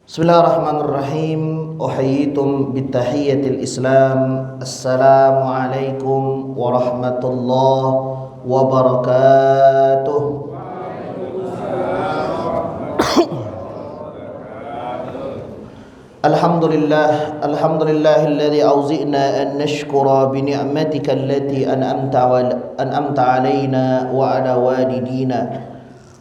Bismillahirrahmanirrahim. Uhayyitum bittahiyyatil Islam. Assalamualaikum warahmatullahi wabarakatuh. Alhamdulillahilladzi auzi'na an nashkura bi ni'matika allati an'amta 'alaina wa 'ala walidina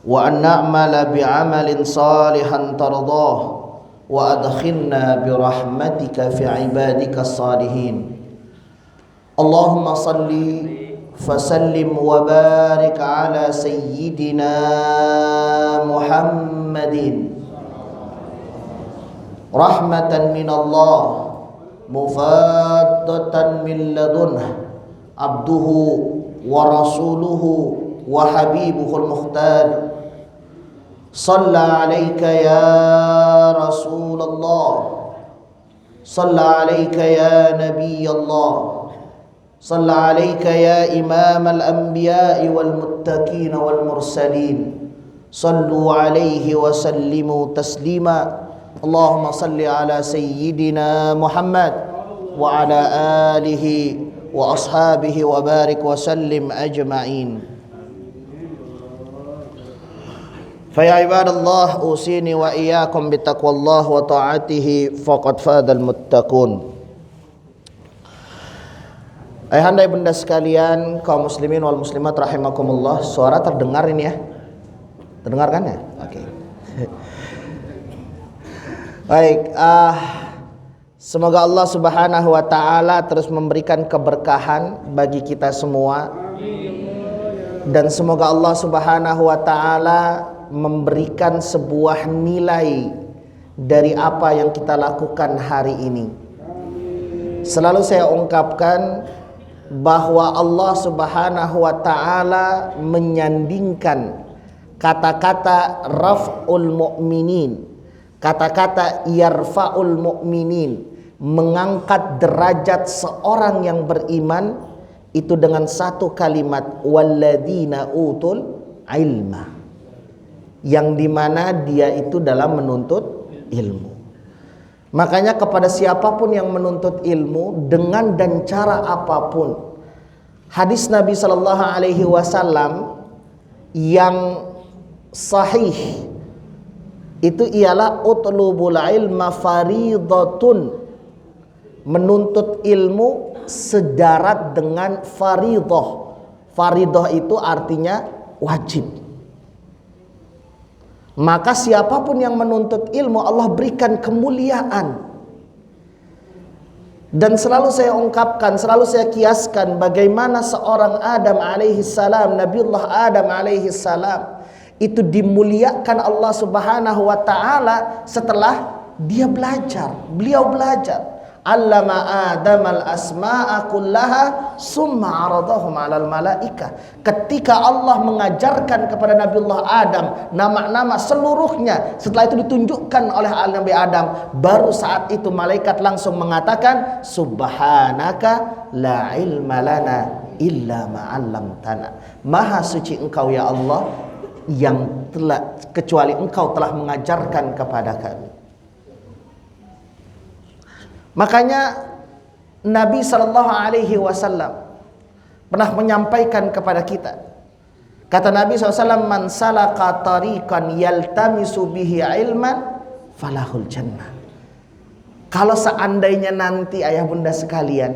wa an na'mala bi 'amalin salihan tardah wa adkhilna bi rahmatika fi 'ibadika as-salihin. Allahumma salli fasallim wa barik 'ala sayyidina Muhammadin rahmatan minallah mufaddatan min ladunh abduhu wa rasuluhu wa habibuhul mukhtar. Shalla alayka ya Rasulullah, shalla alayka ya Nabiyallah, shalla alayka ya Imam al-anbiya'i wal muttaqin wal mursalin. Sallu alayhi wa sallimu taslima. Allahumma salli ala sayyidina Muhammad wa ala alihi wa ashabihi wa barik wa sallim ajma'in. Faya ibadallah, usini wa iyyakum bitaqwallah wa ta'atihi faqad fadal muttaqun. Ayahanda ibunda sekalian, kaum muslimin wal muslimat rahimakumullah. Suara terdengar ini ya? Terdengar kan ya? Oke. Baik, semoga Allah Subhanahu wa taala terus memberikan keberkahan bagi kita semua. Dan semoga Allah Subhanahu wa taala memberikan sebuah nilai dari apa yang kita lakukan hari ini. Selalu saya ungkapkan bahwa Allah Subhanahu wa taala menyandingkan kata-kata raf'ul mu'minin, kata-kata yarfa'ul mu'minin, mengangkat derajat seorang yang beriman, itu dengan satu kalimat walladzina utul ilma, yang dimana dia itu dalam menuntut ilmu. Makanya kepada siapapun yang menuntut ilmu dengan dan cara apapun, hadis Nabi Sallallahu Alaihi Wasallam yang sahih itu ialah utlubul ilma faridatun, menuntut ilmu sedarat dengan faridah. Faridah itu artinya wajib. Maka siapapun yang menuntut ilmu, Allah berikan kemuliaan. Dan selalu saya ungkapkan, selalu saya kiaskan bagaimana seorang Adam alaihi salam, Nabiullah Adam alaihi salam, itu dimuliakan Allah Subhanahu wa taala setelah dia belajar. Beliau belajar. Allama Adamal asma'a kullaha summa 'aradahum 'alal malaikah. Ketika Allah mengajarkan kepada Nabiullah Adam nama-nama seluruhnya, setelah itu ditunjukkan oleh Nabi Adam, baru saat itu malaikat langsung mengatakan subhanaka la ilma lana illa ma 'allamtana. Maha suci Engkau ya Allah, yang telah kecuali Engkau telah mengajarkan kepada kami. Makanya Nabi Sallallahu Alaihi Wasallam pernah menyampaikan kepada kita, kata Nabi SAW, man salaka tariqan yaltamisu bihi ilman falahul jannah. Kalau seandainya nanti ayah bunda sekalian,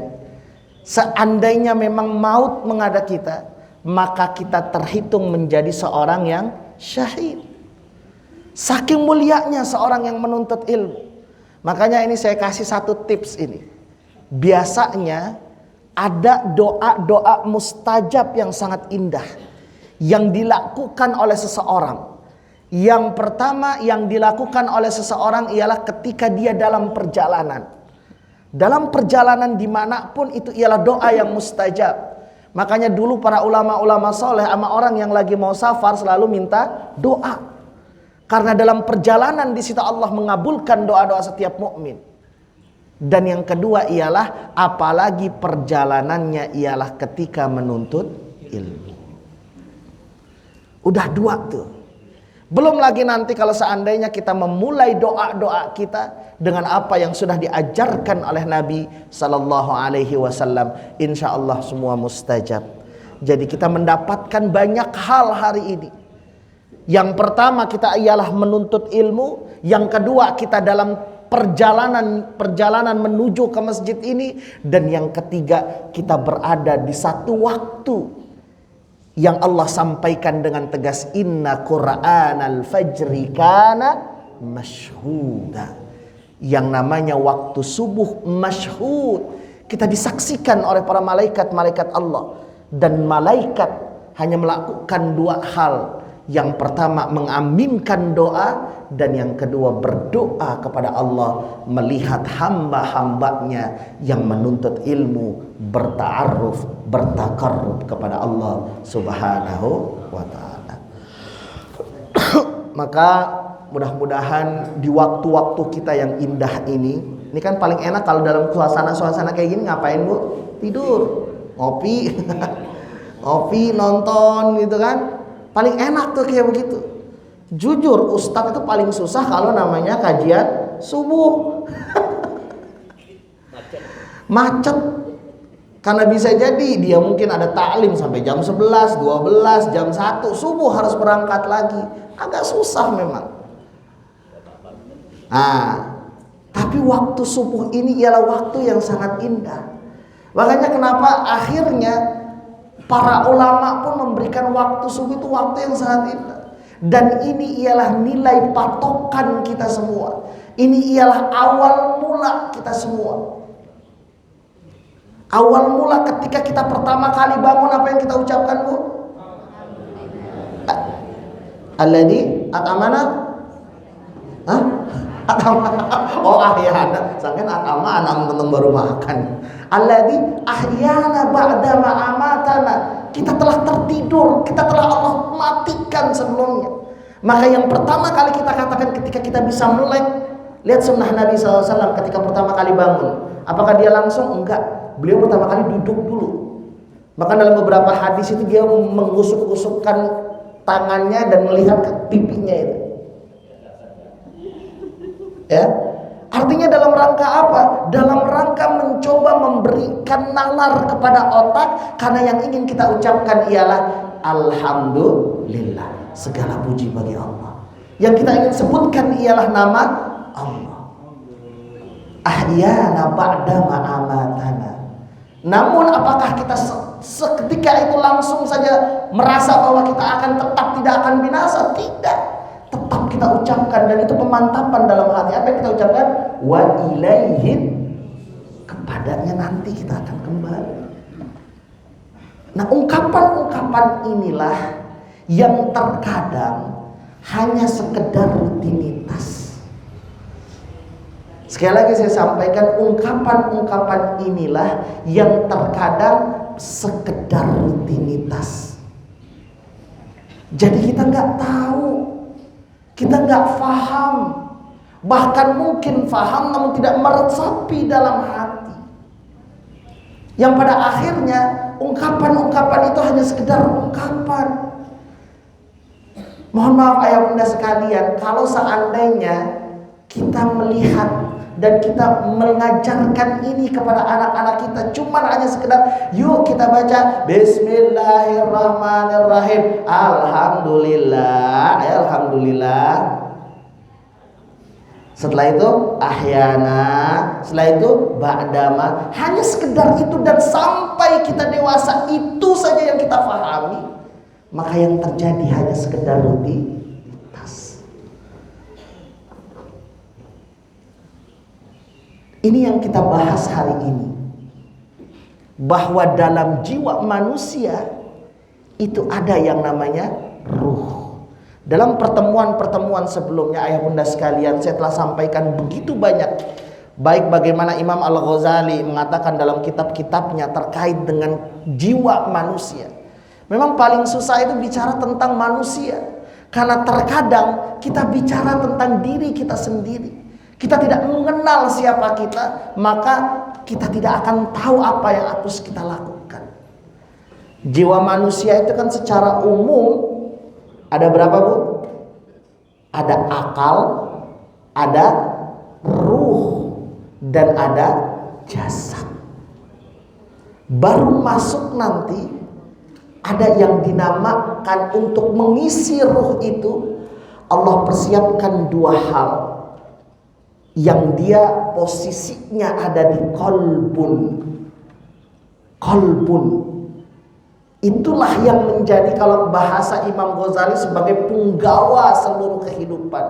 seandainya memang maut menghadap kita, maka kita terhitung menjadi seorang yang syahid. Saking mulianya seorang yang menuntut ilmu. Makanya ini saya kasih satu tips ini. Biasanya ada doa-doa mustajab yang sangat indah yang dilakukan oleh seseorang. Yang pertama yang dilakukan oleh seseorang ialah ketika dia dalam perjalanan. Dalam perjalanan dimanapun itu ialah doa yang mustajab. Makanya dulu para ulama-ulama soleh sama orang yang lagi mau safar selalu minta doa. Karena dalam perjalanan di situ Allah mengabulkan doa-doa setiap mukmin. Dan yang kedua ialah apalagi perjalanannya ialah ketika menuntut ilmu. Udah dua tuh. Belum lagi nanti kalau seandainya kita memulai doa-doa kita dengan apa yang sudah diajarkan oleh Nabi sallallahu alaihi wasallam, insyaallah semua mustajab. Jadi kita mendapatkan banyak hal hari ini. Yang pertama kita ialah menuntut ilmu, yang kedua kita dalam perjalanan menuju ke masjid ini, dan yang ketiga kita berada di satu waktu yang Allah sampaikan dengan tegas, inna Qur'anal fajri kana masyhuda. Yang namanya waktu subuh masyhud, kita disaksikan oleh para malaikat-malaikat Allah, dan malaikat hanya melakukan dua hal. Yang pertama mengaminkan doa, dan yang kedua berdoa kepada Allah melihat hamba-hambanya yang menuntut ilmu, berta'aruf, bertakarrub kepada Allah subhanahu wa ta'ala. Maka mudah-mudahan di waktu-waktu kita yang indah ini kan paling enak kalau dalam suasana-suasana kayak gini ngapain Bu? Tidur, ngopi, ngopi, nonton gitu kan. Paling enak tuh kayak begitu. Jujur ustadz itu paling susah kalau namanya kajian subuh. Macet. Karena bisa jadi dia mungkin ada taklim sampai jam 11, 12, jam 1 subuh harus berangkat lagi. Agak susah memang. Tapi waktu subuh ini ialah waktu yang sangat indah. Makanya kenapa akhirnya para ulama pun memberikan waktu subuh itu waktu yang sangat indah. Dan ini ialah nilai patokan kita semua. Ini ialah awal mula kita semua. Awal mula ketika kita pertama kali bangun, apa yang kita ucapkan Bu? Alladzi atamana? Hah? Oh ahyana, sangkan atama anak nonton baru makan. Alladzi ahyana ba'da ma amatana. Kita telah tertidur, kita telah Allah matikan sebelumnya. Maka yang pertama kali kita katakan ketika kita bisa melek, lihat sunnah Nabi SAW ketika pertama kali bangun. Apakah dia langsung? Enggak. Beliau pertama kali duduk dulu. Maka dalam beberapa hadis itu dia mengusuk-usukkan tangannya dan melihat ke pipinya itu. Ya, artinya dalam rangka apa? Dalam rangka mencoba memberikan nalar kepada otak, karena yang ingin kita ucapkan ialah alhamdulillah, segala puji bagi Allah. Yang kita ingin sebutkan ialah nama Allah. Ahyana ba'da ma'amatana. Namun apakah kita seketika itu langsung saja merasa bahwa kita akan tetap tidak akan binasa? Tidak. Tetap kita ucapkan, dan itu pemantapan dalam hati. Apa yang kita ucapkan? Wa ilaihin, kepadanya nanti kita akan kembali. Nah, ungkapan-ungkapan inilah yang terkadang hanya sekedar rutinitas. Sekali lagi saya sampaikan, ungkapan-ungkapan inilah yang terkadang sekedar rutinitas. Jadi kita nggak tahu, kita nggak faham, bahkan mungkin faham namun tidak meresapi dalam hati. Yang pada akhirnya ungkapan-ungkapan itu hanya sekedar ungkapan. Mohon maaf ayah bunda sekalian, kalau seandainya kita melihat dan kita mengajarkan ini kepada anak-anak kita, cuma hanya sekedar yuk kita baca Bismillahirrahmanirrahim, Alhamdulillah, Alhamdulillah. Setelah itu ahyana, setelah itu ba'dama, hanya sekedar itu, dan sampai kita dewasa itu saja yang kita pahami, maka yang terjadi hanya sekedar rutinitas. Ini yang kita bahas hari ini, bahwa dalam jiwa manusia itu ada yang namanya ruh. Dalam pertemuan-pertemuan sebelumnya ayah bunda sekalian, saya telah sampaikan begitu banyak, baik bagaimana Imam Al-Ghazali mengatakan dalam kitab-kitabnya terkait dengan jiwa manusia. Memang paling susah itu bicara tentang manusia, karena terkadang kita bicara tentang diri kita sendiri. Kita tidak mengenal siapa kita, maka kita tidak akan tahu apa yang harus kita lakukan. Jiwa manusia itu kan secara umum ada berapa Bu? akal, ada ruh, dan ada jasad. Baru masuk nanti ada yang dinamakan untuk mengisi ruh itu, Allah persiapkan dua hal yang dia posisinya ada di qalbun. Qalbun itulah yang menjadi, kalau bahasa Imam Ghazali, sebagai punggawa seluruh kehidupan.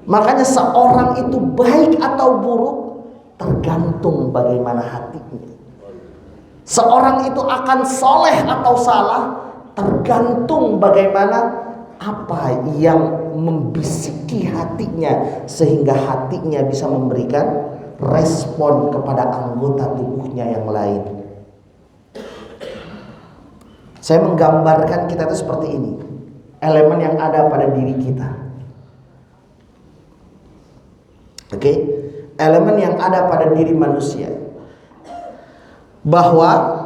Makanya seorang itu baik atau buruk tergantung bagaimana hatinya. Seorang itu akan soleh atau salah tergantung bagaimana apa yang membisiki hatinya, sehingga hatinya bisa memberikan respon kepada anggota tubuhnya yang lain. Saya menggambarkan kita itu seperti ini, elemen yang ada pada diri kita. Oke, elemen yang ada pada diri manusia, bahwa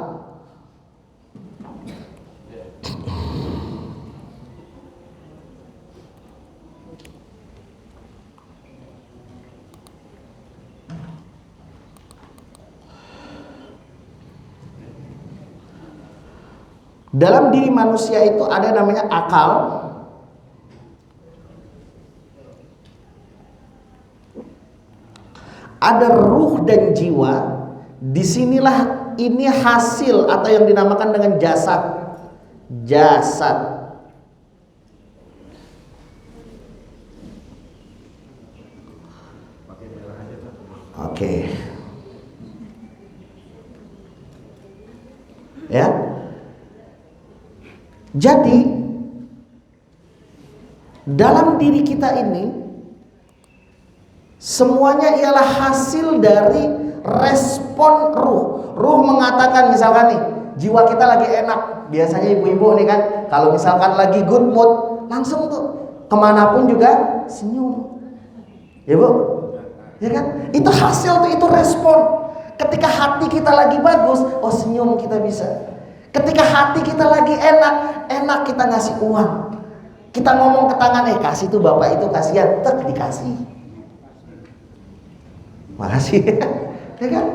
dalam diri manusia itu ada namanya akal, ada ruh dan jiwa. Disinilah ini hasil atau yang dinamakan dengan jasad. Jasad. Oke. Ya. Jadi dalam diri kita ini semuanya ialah hasil dari respon ruh. Ruh mengatakan, misalkan nih, jiwa kita lagi enak. Biasanya ibu-ibu nih kan, kalau misalkan lagi good mood, langsung tuh kemanapun juga senyum. Ya bu? Ya kan? Itu hasil tuh, itu respon. Ketika hati kita lagi bagus, oh senyum kita bisa. Ketika hati kita lagi enak kita ngasih uang. Kita ngomong ke tangan, kasih tuh bapak itu, kasihan, tek dikasih. Makasih. Ya kan?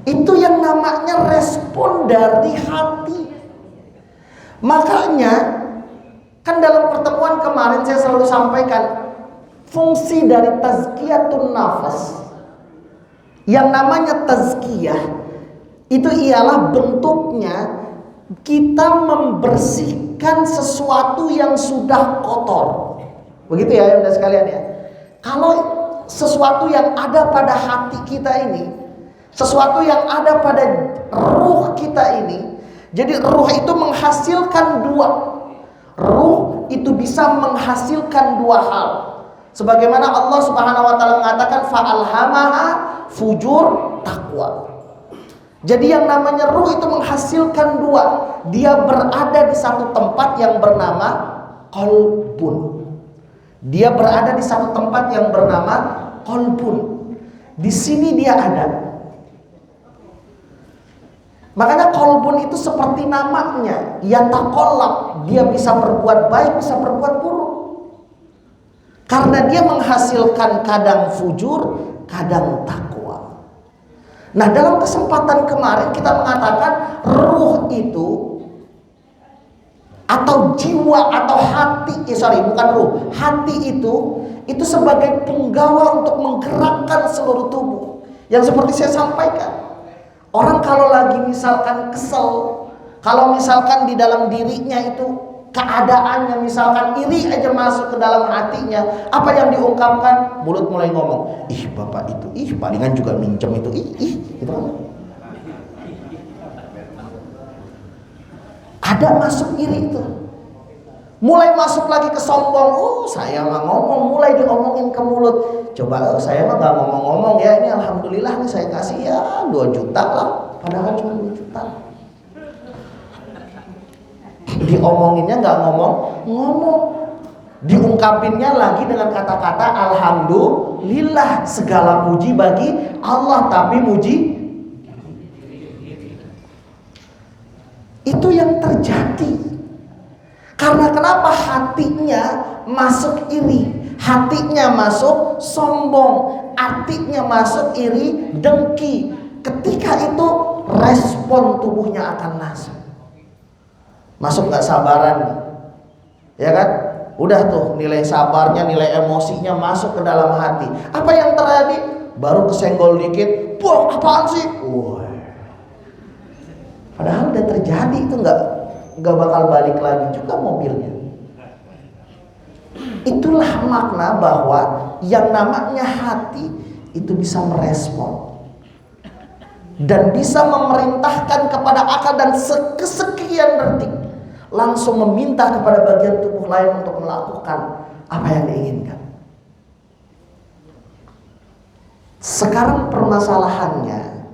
Itu yang namanya respon dari hati. Makanya kan dalam pertemuan kemarin saya selalu sampaikan fungsi dari tazkiyatun nafas. Yang namanya tazkiyah itu ialah bentuknya kita membersihkan sesuatu yang sudah kotor. Begitu ya Anda sekalian ya. Kalau sesuatu yang ada pada hati kita ini, sesuatu yang ada pada ruh kita ini, jadi ruh itu menghasilkan dua. Ruh itu bisa menghasilkan dua hal. Sebagaimana Allah Subhanahu wa taala mengatakan fa'alhamaha fujur taqwa. Jadi yang namanya ruh itu menghasilkan dua. Dia berada di satu tempat yang bernama qalbun. Dia berada di satu tempat yang bernama qalbun. Di sini dia ada. Makanya qalbun itu seperti namanya, yataqallab. Dia bisa berbuat baik, bisa berbuat buruk. Karena dia menghasilkan kadang fujur, kadang takwa. Nah, dalam kesempatan kemarin kita mengatakan ruh itu atau jiwa atau hati, bukan ruh, hati itu sebagai penggawa untuk menggerakkan seluruh tubuh. Yang seperti saya sampaikan, orang kalau lagi misalkan kesel, kalau misalkan di dalam dirinya itu keadaannya misalkan iri aja masuk ke dalam hatinya, apa yang diungkapkan? Mulut mulai ngomong, ih bapak itu, ih palingan juga minjem itu, ih gitu kan. Ada masuk iri itu. Mulai masuk lagi ke sombong, oh saya mah ngomong, mulai diomongin ke mulut. Coba saya mah gak ngomong-ngomong ya, ini alhamdulillah nih saya kasih ya 2 juta lah, padahal cuma 2 juta. Diomonginnya nggak ngomong, diungkapinnya lagi dengan kata-kata alhamdulillah, segala puji bagi Allah, tapi muji itu yang terjadi. Karena kenapa hatinya masuk iri? hatinya masuk sombong, hatinya masuk iri, dengki. Ketika itu respon tubuhnya akan masuk nggak sabaran nih, ya kan? Udah tuh nilai sabarnya, nilai emosinya masuk ke dalam hati. Apa yang terjadi? Baru kesenggol dikit, wah apaan sih? Wah. Padahal udah terjadi itu nggak bakal balik lagi juga mobilnya. Itulah makna bahwa yang namanya hati itu bisa merespon dan bisa memerintahkan kepada akal dan kesekian detik langsung meminta kepada bagian tubuh lain untuk melakukan apa yang diinginkan. Sekarang permasalahannya,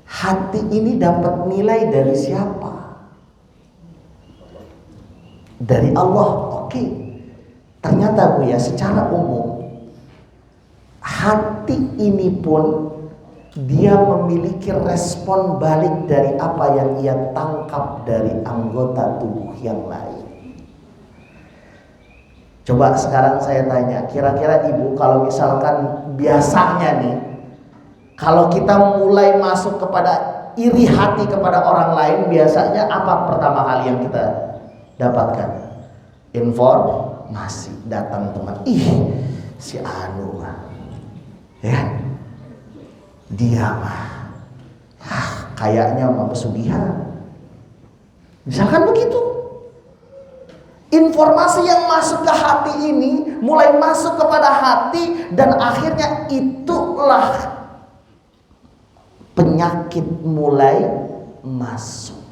hati ini dapat nilai dari siapa? Dari Allah. Oke. Ternyata Bu ya, secara umum hati ini pun dia memiliki respon balik dari apa yang ia tangkap dari anggota tubuh yang lain. Coba sekarang saya tanya, kira-kira Ibu kalau misalkan biasanya nih, kalau kita mulai masuk kepada iri hati kepada orang lain, biasanya apa pertama kali yang kita dapatkan? Informasi, datang teman, si Anu mah, ya dia mah kayaknya mah pesugihan, misalkan begitu. Informasi yang masuk ke hati ini mulai masuk kepada hati, dan akhirnya itulah penyakit mulai masuk.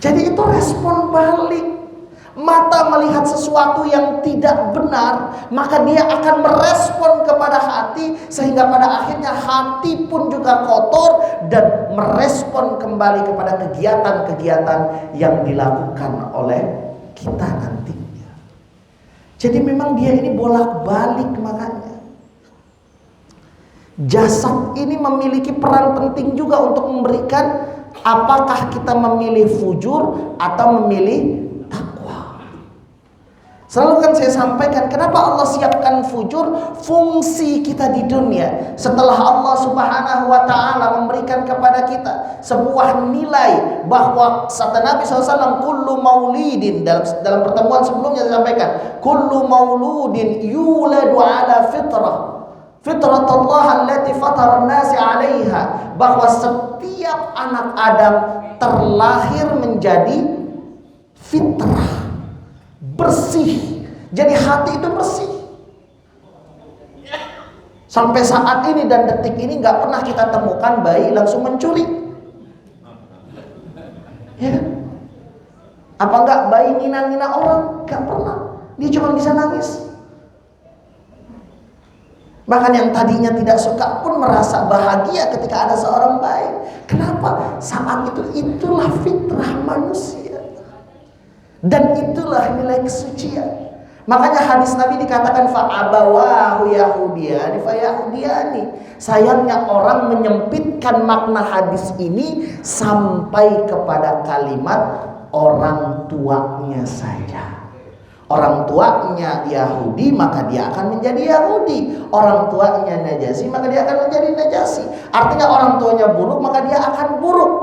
Jadi itu respon balik. Mata melihat sesuatu yang tidak benar, maka dia akan merespon kepada hati, sehingga pada akhirnya hati pun juga kotor dan merespon kembali kepada kegiatan-kegiatan yang dilakukan oleh kita nantinya. Jadi memang dia ini bolak-balik. Makanya jasad ini memiliki peran penting juga untuk memberikan apakah kita memilih fujur atau memilih takwa. Selalu kan saya sampaikan, kenapa Allah siapkan fujur? Fungsi kita di dunia, setelah Allah Subhanahu wa ta'ala memberikan kepada kita sebuah nilai bahwa kata Nabi SAW, kullu maulidin, dalam pertemuan sebelumnya saya sampaikan, kullu mauludin yuladu ala fitratullah allati fatara an-nasi 'alaiha, bahwa setiap anak Adam terlahir menjadi fitrah, bersih. Jadi hati itu bersih. Sampai saat ini dan detik ini nggak pernah kita temukan bayi langsung mencuri, ya kan? Apa enggak bayi ngina-ngina orang? Nggak pernah. Dia cuma bisa nangis. Bahkan yang tadinya tidak suka pun merasa bahagia ketika ada seorang bayi. Kenapa? Saat itulah fitrah manusia. Dan itulah nilai kesucian. Makanya hadis Nabi dikatakan fa'abawahu yahudiyani fayahudiyani. Sayangnya orang menyempitkan makna hadis ini sampai kepada kalimat orang tuanya saja. Orang tuanya Yahudi, maka dia akan menjadi Yahudi. Orang tuanya Najasi, maka dia akan menjadi Najasi. Artinya orang tuanya buruk, maka dia akan buruk.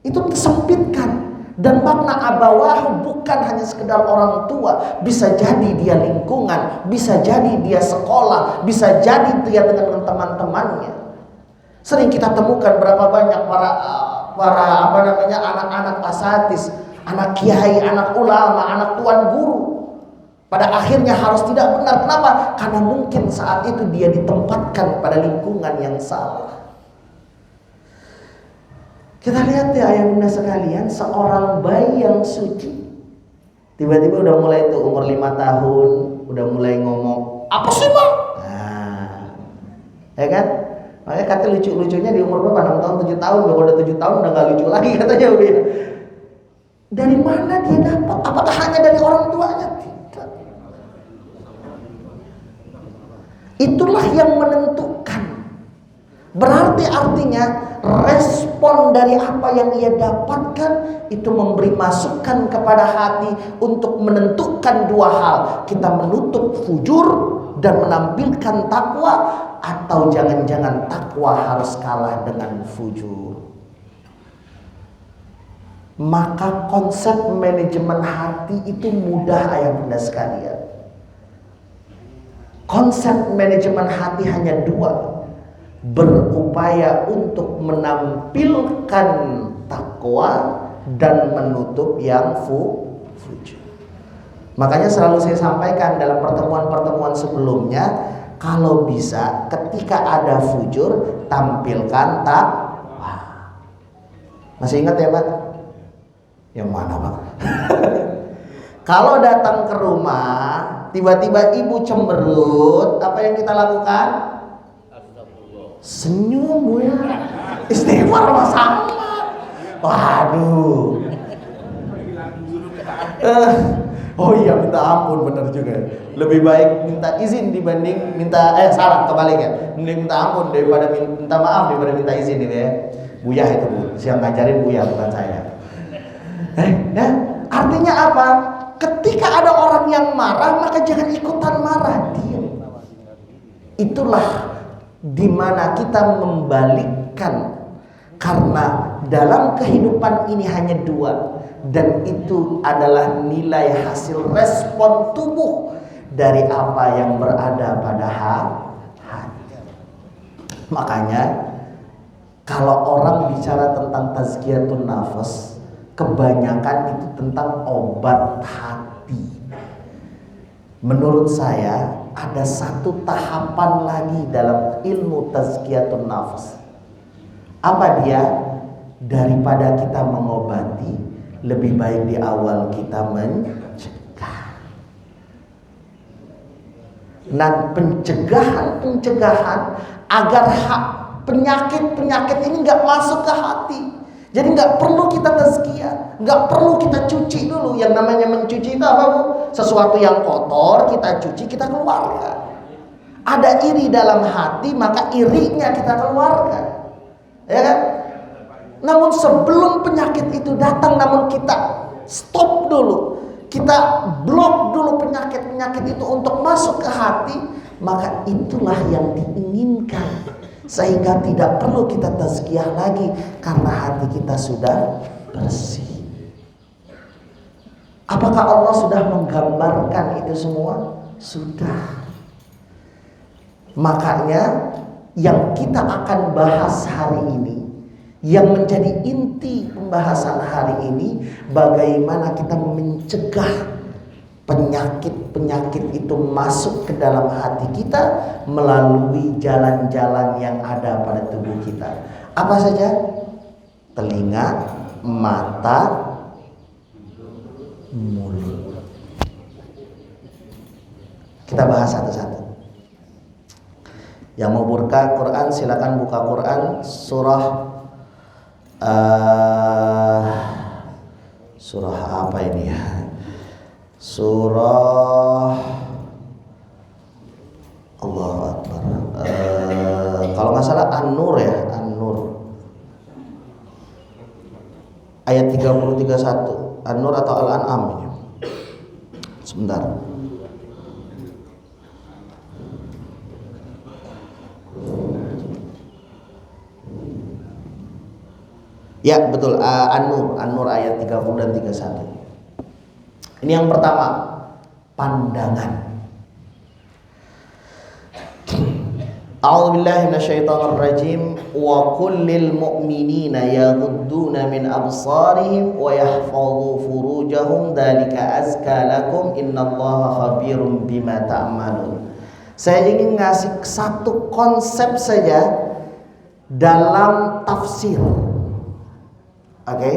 Itu disempitkan. Dan makna abawahu bukan hanya sekedar orang tua, bisa jadi dia lingkungan, bisa jadi dia sekolah, bisa jadi dia dengan teman-temannya. Sering kita temukan berapa banyak para anak-anak asatis, anak kiai, anak ulama, anak tuan guru, pada akhirnya harus tidak benar. Kenapa? Karena mungkin saat itu dia ditempatkan pada lingkungan yang salah. Kita lihat ya ayah bunda sekalian, seorang bayi yang suci tiba-tiba udah mulai tuh umur 5 tahun udah mulai ngomong, apa sih bang? Nah, ya kan? Makanya kata lucu-lucunya di umur berapa? 6 tahun, 7 tahun, udah 7 tahun udah gak lucu lagi katanya. Dari mana dia dapat? Apakah hanya dari orang tuanya? Tidak. Itulah yang menentukan Berarti artinya respon dari apa yang ia dapatkan itu memberi masukan kepada hati untuk menentukan dua hal. Kita menutup fujur dan menampilkan takwa, atau jangan-jangan takwa harus kalah dengan fujur. Maka konsep manajemen hati itu mudah ayah bunda sekalian. Konsep manajemen hati hanya dua: berupaya untuk menampilkan takwa dan menutup yang fujur. Makanya selalu saya sampaikan dalam pertemuan-pertemuan sebelumnya, kalau bisa ketika ada fujur tampilkan takwa. Masih ingat ya Pak? Yang mana Pak? Kalau datang ke rumah tiba-tiba ibu cemberut, apa yang kita lakukan? Senyum Bu ya. Istighfar sama. Waduh. Oh iya, minta ampun, benar juga. Lebih baik minta izin dibanding minta salah kebalik ya. Mending minta ampun daripada minta maaf daripada minta izin ini ya. Buyah itu Bu, siang ngajarin Buyah bukan saya. Ya, artinya apa? Ketika ada orang yang marah, maka jangan ikutan marah, diam. Itulah dimana kita membalikkan, karena dalam kehidupan ini hanya dua, dan itu adalah nilai hasil respon tubuh dari apa yang berada pada hati. Makanya kalau orang bicara tentang tazkiyatun nafas, kebanyakan itu tentang obat hati. Menurut saya ada satu tahapan lagi dalam ilmu tazkiyatun nafas. Apa dia? Daripada kita mengobati, lebih baik di awal kita mencegah. Nah, pencegahan agar penyakit ini nggak masuk ke hati. Jadi nggak perlu kita tazkiyah, nggak perlu kita cuci dulu. Yang namanya mencuci itu apa Bu? Sesuatu yang kotor kita cuci, kita keluarkan. Ada iri dalam hati, maka irinya kita keluarkan, ya kan? Namun sebelum penyakit itu datang, namun kita stop dulu, kita blok dulu penyakit-penyakit itu untuk masuk ke hati, maka itulah yang diinginkan. Sehingga tidak perlu kita tazkiyah lagi, karena hati kita sudah bersih. Apakah Allah sudah menggambarkan itu semua? Sudah. Makanya yang kita akan bahas hari ini, yang menjadi inti pembahasan hari ini, bagaimana kita mencegah penyakit-penyakit itu masuk ke dalam hati kita melalui jalan-jalan yang ada pada tubuh kita. Apa saja? Telinga, mata, mulut. Kita bahas satu-satu. Yang mau buka Quran silakan buka Quran surah apa ini ya? Surah Allahu Akbar. Kalau nggak salah An-Nur ya, An-Nur. Ayat 30-31. An-Nur atau Al-An'am ini. Sebentar. Ya, betul. An-Nur, An-Nur ayat 30 dan 31. Ini yang pertama, pandangan. A'udzubillahi minasyaitonirrajim. Wa kullil mu'minina yaghudduna min absarihim wa yahfazu furujahum dzalika azka lakum innallaha khabirum bima ta'malun. Saya ingin ngasih satu konsep saja dalam tafsir. Oke.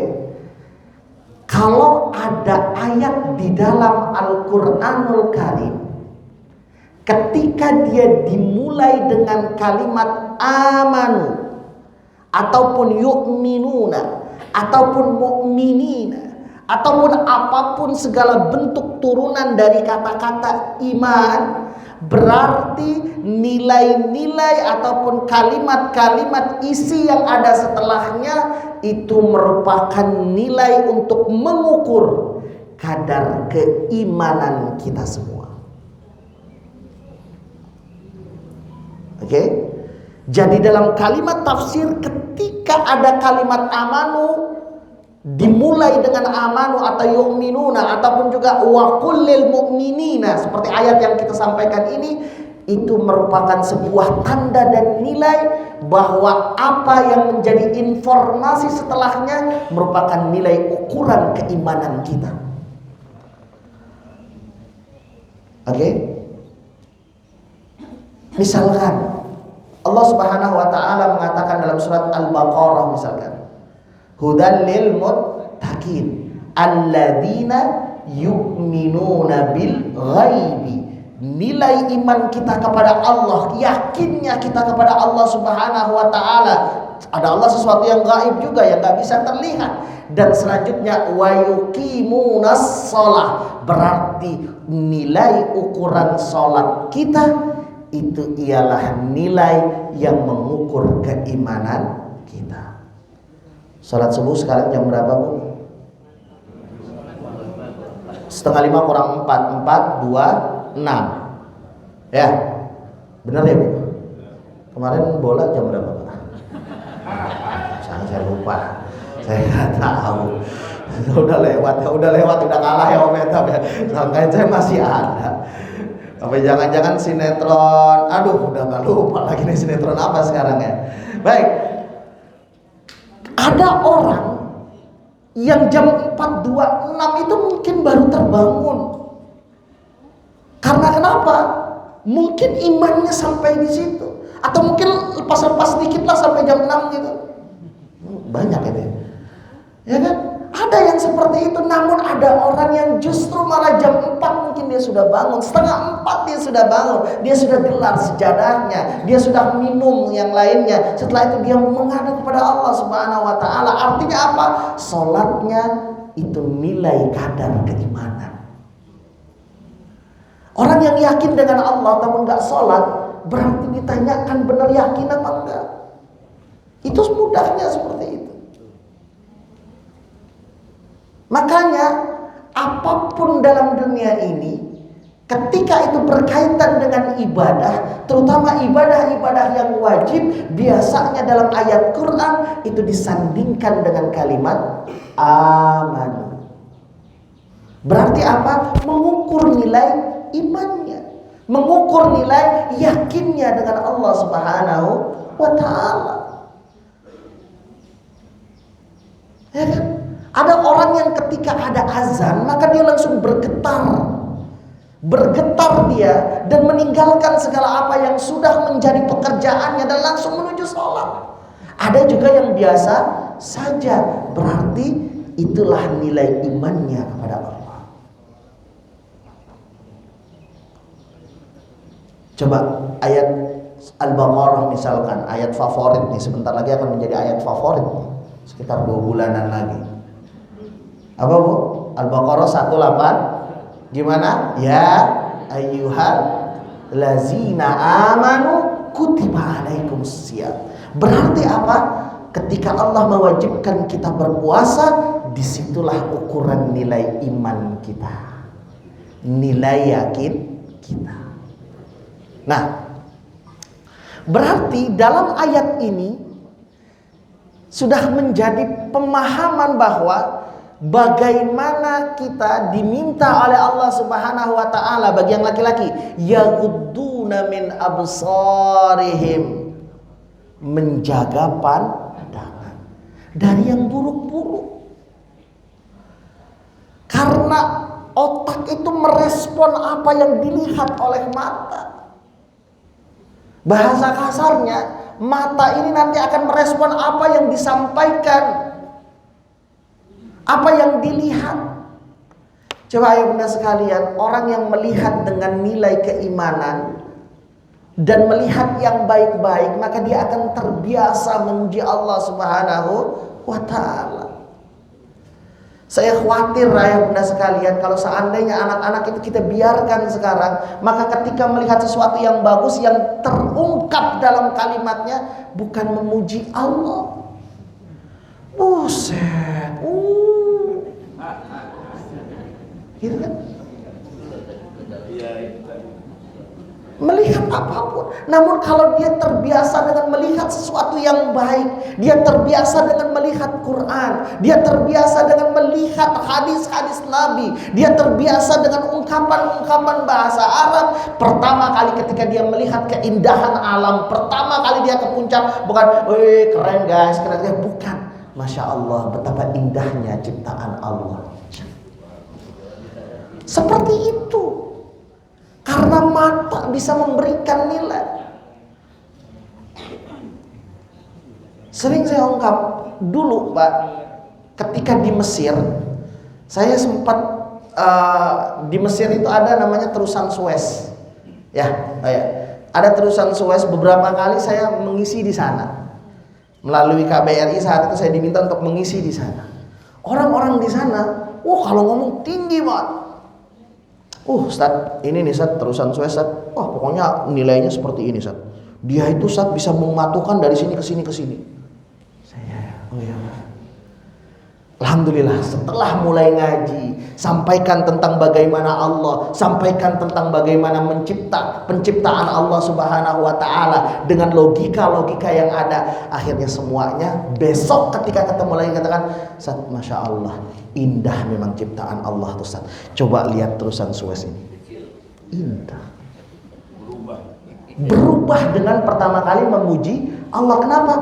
Kalau ada ayat di dalam Al-Quranul Karim, ketika dia dimulai dengan kalimat amanu, ataupun yu'minuna, ataupun mu'minina, ataupun apapun segala bentuk turunan dari kata-kata iman, berarti nilai-nilai ataupun kalimat-kalimat isi yang ada setelahnya itu merupakan nilai untuk mengukur kadar keimanan kita semua. Oke? Jadi dalam kalimat tafsir ketika ada kalimat amanu dimulai dengan amanu atau yu'minuna ataupun juga wa kullil mu'minina seperti ayat yang kita sampaikan ini, itu merupakan sebuah tanda dan nilai bahwa apa yang menjadi informasi setelahnya merupakan nilai ukuran keimanan kita. Oke? Misalkan Allah Subhanahu wa taala mengatakan dalam surat Al-Baqarah misalkan, hudan lil muttaqin alladzina yu'minuna bil ghaibi. Nilai iman kita kepada Allah, yakinnya kita kepada Allah Subhanahu wa taala. Ada Allah sesuatu yang gaib juga yang gak bisa terlihat. Dan selanjutnya wa yuqimunas shalah, berarti nilai ukuran salat kita itu ialah nilai yang mengukur keimanan kita. Salat subuh sekarang jam berapa, Bu? 4:30 kurang 4, 4, 2, 6. Ya, benar ya, Bu? Kemarin bola jam berapa, Pak? Saya lupa, saya nggak tahu. Udah lewat, udah kalah ya Om Etam ya. Sangkain saya masih ada. Apa jangan-jangan sinetron? Aduh, udah nggak lupa lagi nih sinetron apa sekarang ya. Baik. Ada orang yang jam 4.26 itu mungkin baru terbangun. Karena kenapa? Mungkin imannya sampai di situ. Atau mungkin lepas-lepas dikit lah sampai jam 6 gitu. Banyak ini. Ya kan? Ada yang seperti itu. Namun ada orang yang justru malah jam 4 mungkin dia sudah bangun. 3:30 dia sudah bangun. Dia sudah gelar sejadahnya. Dia sudah minum yang lainnya. Setelah itu dia menghadap kepada Allah Subhanahu wa taala. Artinya apa? Salatnya itu nilai kadar keimanan. Orang yang yakin dengan Allah namun gak sholat, berarti ditanyakan benar yakin apa enggak. Itu mudahnya seperti itu. Makanya apapun dalam dunia ini, ketika itu berkaitan dengan ibadah, terutama ibadah-ibadah yang wajib, biasanya dalam ayat Quran itu disandingkan dengan kalimat amanu. Berarti apa? Mengukur nilai imannya, mengukur nilai yakinnya dengan Allah Subhanahu wa taala. Ya kan? Ada orang yang ketika ada azan maka dia langsung bergetar dia dan meninggalkan segala apa yang sudah menjadi pekerjaannya dan langsung menuju sholat. Ada juga yang biasa saja, berarti itulah nilai imannya kepada Allah. Coba ayat Al-Baqarah misalkan, ayat favorit nih, sebentar lagi akan menjadi ayat favorit nih, sekitar 2 bulanan lagi. Apa, Bu? Al-Baqarah 18 gimana? Ya ayyuhal lazina amanu kutiba alaikumus syiyam. Berarti apa? Ketika Allah mewajibkan kita berpuasa, disitulah ukuran nilai iman kita, nilai yakin kita. Nah, berarti dalam ayat ini sudah menjadi pemahaman bahwa bagaimana kita diminta oleh Allah Subhanahu wa taala bagi yang laki-laki, yaghudduna min absarihim, menjaga pandangan dari yang buruk-buruk. Karena otak itu merespon apa yang dilihat oleh mata. Bahasa kasarnya, mata ini nanti akan merespon apa yang disampaikan, apa yang dilihat. Coba ayo bunda sekalian, orang yang melihat dengan nilai keimanan dan melihat yang baik-baik, maka dia akan terbiasa memuji Allah Subhanahu wa taala. Saya khawatir ayah bunda sekalian, kalau seandainya anak-anak itu kita biarkan sekarang, maka ketika melihat sesuatu yang bagus, yang terungkap dalam kalimatnya bukan memuji Allah. Buset, gitu kan? Melihat apapun. Namun kalau dia terbiasa dengan melihat sesuatu yang baik, dia terbiasa dengan melihat Quran, dia terbiasa dengan melihat hadis-hadis Nabi, dia terbiasa dengan ungkapan-ungkapan bahasa Arab. Pertama kali ketika dia melihat keindahan alam, pertama kali dia ke puncak, bukan wih keren guys, keren guys, bukan. Masya Allah, betapa indahnya ciptaan Allah. Seperti itu. Karena mata bisa memberikan nilai. Sering saya ungkap dulu Pak, ketika di Mesir, saya sempat di Mesir itu ada namanya terusan Suez. Ya. Ada terusan Suez, beberapa kali saya mengisi di sana. Melalui KBRI saat itu saya diminta untuk mengisi di sana. Orang-orang di sana, kalau ngomong tinggi banget. Ustaz, ini nih Ustaz, terusan Suez Ustaz. Wah, pokoknya nilainya seperti ini Ustaz. Dia itu Ustaz bisa mematukan dari sini ke sini ke sini. Saya, ya. Alhamdulillah, setelah mulai ngaji, sampaikan tentang bagaimana Allah, sampaikan tentang bagaimana penciptaan Allah Subhanahu wa taala dengan logika-logika yang ada, akhirnya semuanya besok ketika ketemu lagi katakan, Ustaz, Masya Allah, indah memang ciptaan Allah tuh Ustaz. Coba lihat terusan Suez ini. Indah. Berubah dengan pertama kali memuji Allah. Kenapa?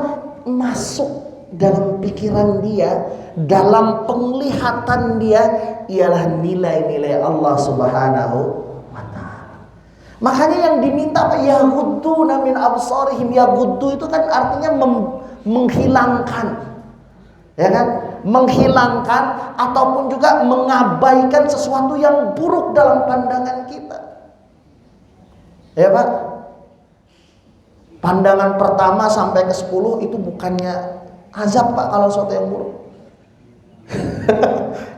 Masuk dalam pikiran dia, dalam penglihatan dia ialah nilai-nilai Allah Subhanahu wa ta'ala. Makanya yang diminta apa? Yaghudduna min absarihim. Yaghuddu itu kan artinya menghilangkan. Ya kan? Menghilangkan ataupun juga mengabaikan sesuatu yang buruk dalam pandangan kita. Ya Pak? Pandangan pertama sampai ke 10 itu bukannya azab Pak kalau sesuatu yang buruk.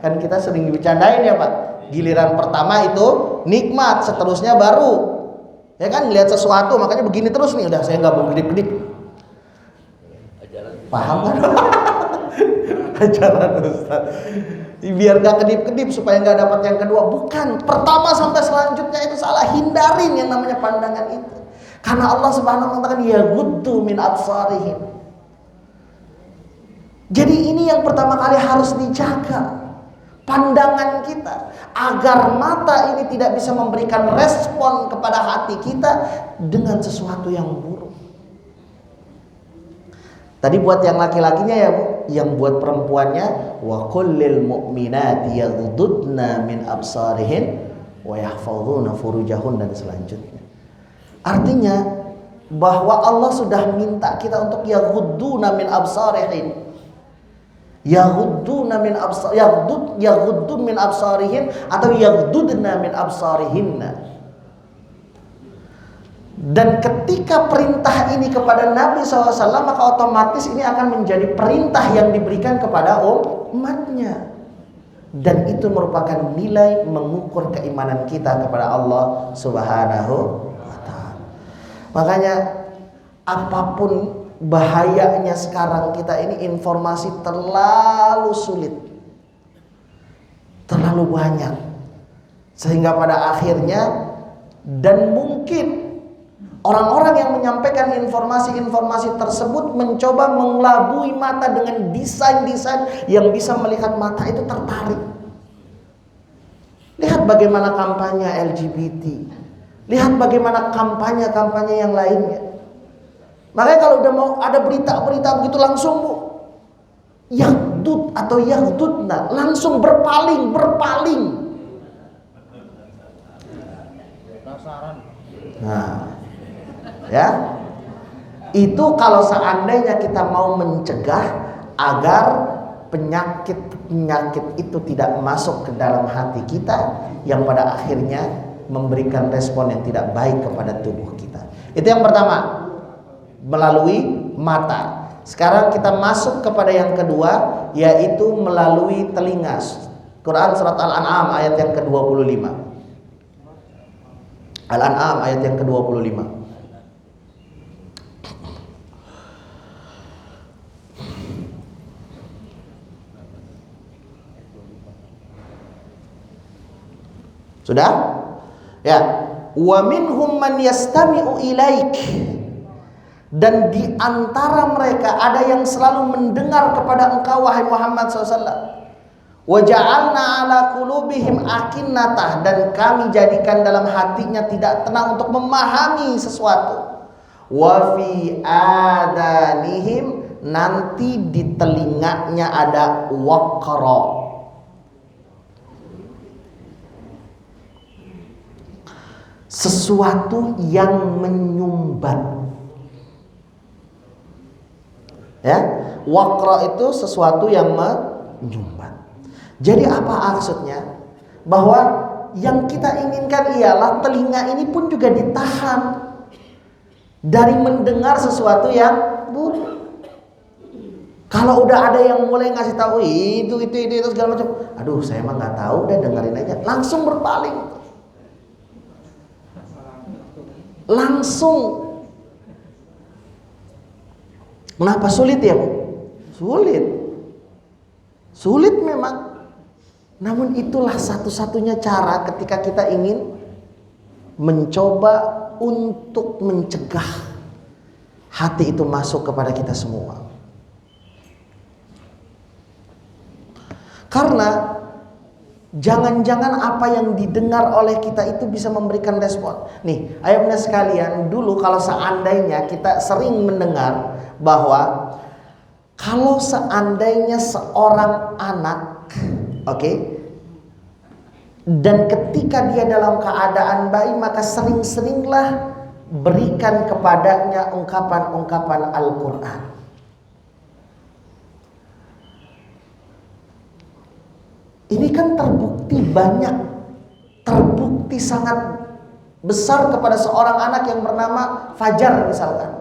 Kan kita sering dibercandain ya Pak. Giliran pertama itu nikmat, seterusnya baru. Ya kan, lihat sesuatu makanya begini terus nih, udah saya nggak mau kedip-kedip. Paham kan? Ajaran Ustaz. Biar gak kedip-kedip supaya gak dapat yang kedua. Bukan, pertama sampai selanjutnya itu salah. Hindarin yang namanya pandangan itu. Karena Allah Subhanahu wa ta'ala yaghuddu min absarihim. Jadi ini yang pertama kali harus dijaga, pandangan kita, agar mata ini tidak bisa memberikan respon kepada hati kita dengan sesuatu yang buruk. Tadi buat yang laki-lakinya ya Bu, yang buat perempuannya wa kullil mu'minati yaghuddna min absarihin wa yahfazuna furujahun dan selanjutnya. Artinya bahwa Allah sudah minta kita untuk yaghudduna min absarihin. Yaghudduna min absar, yaghuddun min absarihin atau yaghuddna min absarihinna. Dan ketika perintah ini kepada Nabi SAW, maka otomatis ini akan menjadi perintah yang diberikan kepada umatnya. Dan itu merupakan nilai mengukur keimanan kita kepada Allah Subhanahu wa ta'ala. Makanya apapun bahayanya sekarang kita ini, informasi terlalu sulit, terlalu banyak, sehingga pada akhirnya dan mungkin orang-orang yang menyampaikan informasi-informasi tersebut mencoba mengelabui mata dengan desain-desain yang bisa melihat mata itu tertarik. Lihat bagaimana kampanye LGBT, lihat bagaimana kampanye-kampanye yang lainnya. Makanya kalau udah mau ada berita-berita begitu langsung Bu, yaghdud atau yaghdudna, langsung berpaling. Nah, ya, itu kalau seandainya kita mau mencegah agar penyakit itu tidak masuk ke dalam hati kita, yang pada akhirnya memberikan respon yang tidak baik kepada tubuh kita. Itu yang pertama, melalui mata. Sekarang kita masuk kepada yang kedua, yaitu melalui telinga. Quran surat Al-An'am ayat yang ke-25. Al-An'am ayat yang ke-25. Sudah? Ya. Wa minhum man yastami'u ilaik. Dan di antara mereka ada yang selalu mendengar kepada engkau wahai Muhammad SAW. Wa ja'alna ala qulubihim akinnatah, dan kami jadikan dalam hatinya tidak tenang untuk memahami sesuatu. Wa fi adanihim, nanti di telinganya ada waqra. Sesuatu yang menyumbat. Ya, waqra itu sesuatu yang menyumbat. Jadi apa maksudnya? Bahwa yang kita inginkan ialah telinga ini pun juga ditahan dari mendengar sesuatu yang buruk. Kalau udah ada yang mulai ngasih tahu itu segala macam, aduh saya mah nggak tahu, udah dengerin aja, langsung berpaling. Langsung. Kenapa sulit ya, Bu? Sulit memang. Namun itulah satu-satunya cara ketika kita ingin mencoba untuk mencegah hati itu masuk kepada kita semua. Karena jangan-jangan apa yang didengar oleh kita itu bisa memberikan respon. Nih, ayahnya sekalian, dulu kalau seandainya kita sering mendengar bahwa kalau seandainya seorang anak, oke, dan ketika dia dalam keadaan baik, maka sering-seringlah berikan kepadanya ungkapan-ungkapan Al-Quran. Ini kan terbukti sangat besar kepada seorang anak yang bernama Fajar misalkan.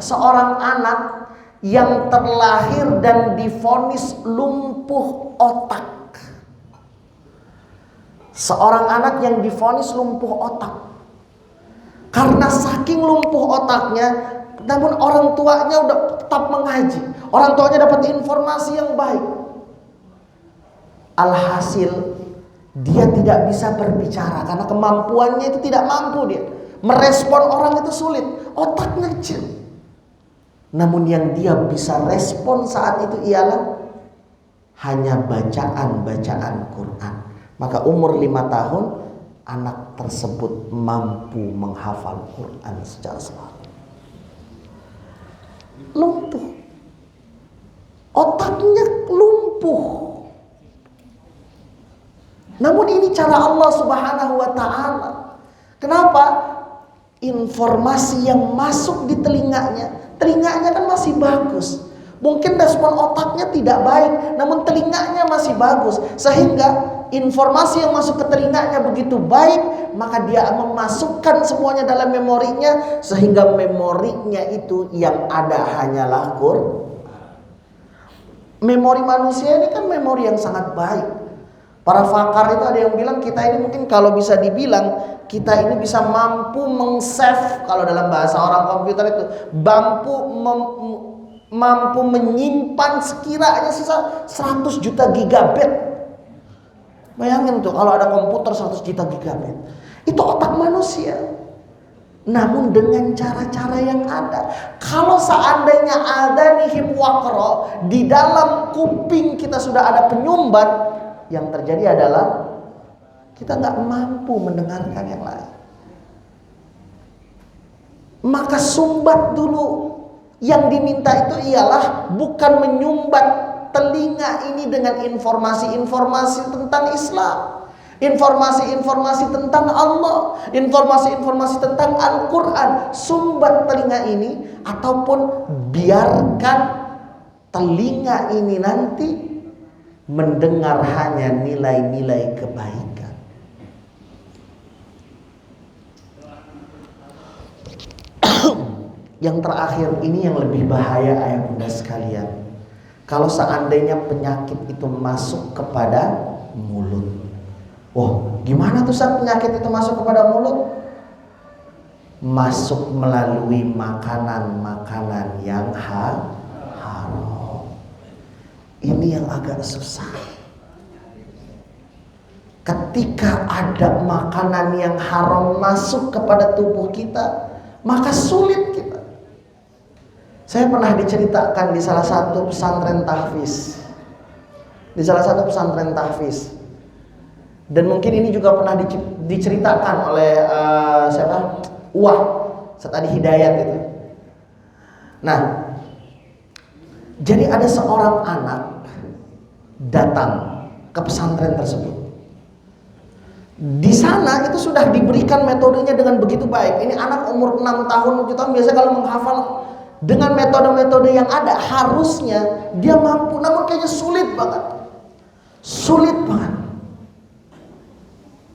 Seorang anak yang terlahir dan divonis lumpuh otak. Seorang anak yang divonis lumpuh otak. Karena saking lumpuh otaknya, namun orang tuanya udah tetap mengaji. Orang tuanya dapat informasi yang baik. Alhasil dia tidak bisa berbicara karena kemampuannya itu tidak mampu dia. Merespon orang itu sulit, otaknya kecil. Namun yang dia bisa respon saat itu ialah hanya bacaan-bacaan Quran. Maka umur 5 tahun anak tersebut mampu menghafal Quran secara selalu. Lumpuh. Otaknya lumpuh. Namun ini cara Allah Subhanahu wa ta'ala. Kenapa? Informasi yang masuk di telinganya kan masih bagus. Mungkin respon otaknya tidak baik, namun telinganya masih bagus. Sehingga informasi yang masuk ke telinganya begitu baik, maka dia memasukkan semuanya dalam memorinya, sehingga memorinya itu yang ada hanyalah Quran. Memori manusia ini kan memori yang sangat baik. Para pakar itu ada yang bilang kita ini mungkin kalau bisa dibilang kita ini bisa mampu meng-save, kalau dalam bahasa orang komputer itu mampu menyimpan sekiranya sisa 100 juta gigabit. Bayangin tuh kalau ada komputer 100 juta gigabit. Itu otak manusia. Namun dengan cara-cara yang ada. Kalau seandainya ada nihim waqra, di dalam kuping kita sudah ada penyumbat, yang terjadi adalah kita nggak mampu mendengarkan yang lain. Maka sumbat dulu. Yang diminta itu ialah bukan menyumbat telinga ini dengan informasi-informasi tentang Islam, informasi-informasi tentang Allah, informasi-informasi tentang Al-Quran. Sumbat telinga ini, ataupun biarkan telinga ini nanti mendengar hanya nilai-nilai kebaikan. Yang terakhir ini yang lebih bahaya ayah bunda sekalian. Kalau seandainya penyakit itu masuk kepada mulut. Oh, gimana tuh saat penyakit itu masuk kepada mulut? Masuk melalui makanan-makanan yang haram. Ini yang agak susah. Ketika ada makanan yang haram masuk kepada tubuh kita, maka sulit kita. Saya pernah diceritakan di salah satu pesantren tahfiz. Dan mungkin ini juga pernah diceritakan oleh siapa? Tadi Hidayat itu. Nah, jadi ada seorang anak datang ke pesantren tersebut. Di sana itu sudah diberikan metodenya dengan begitu baik. Ini anak umur 6 tahun, 7 tahun biasanya kalau menghafal dengan metode-metode yang ada harusnya dia mampu, namun kayaknya sulit banget.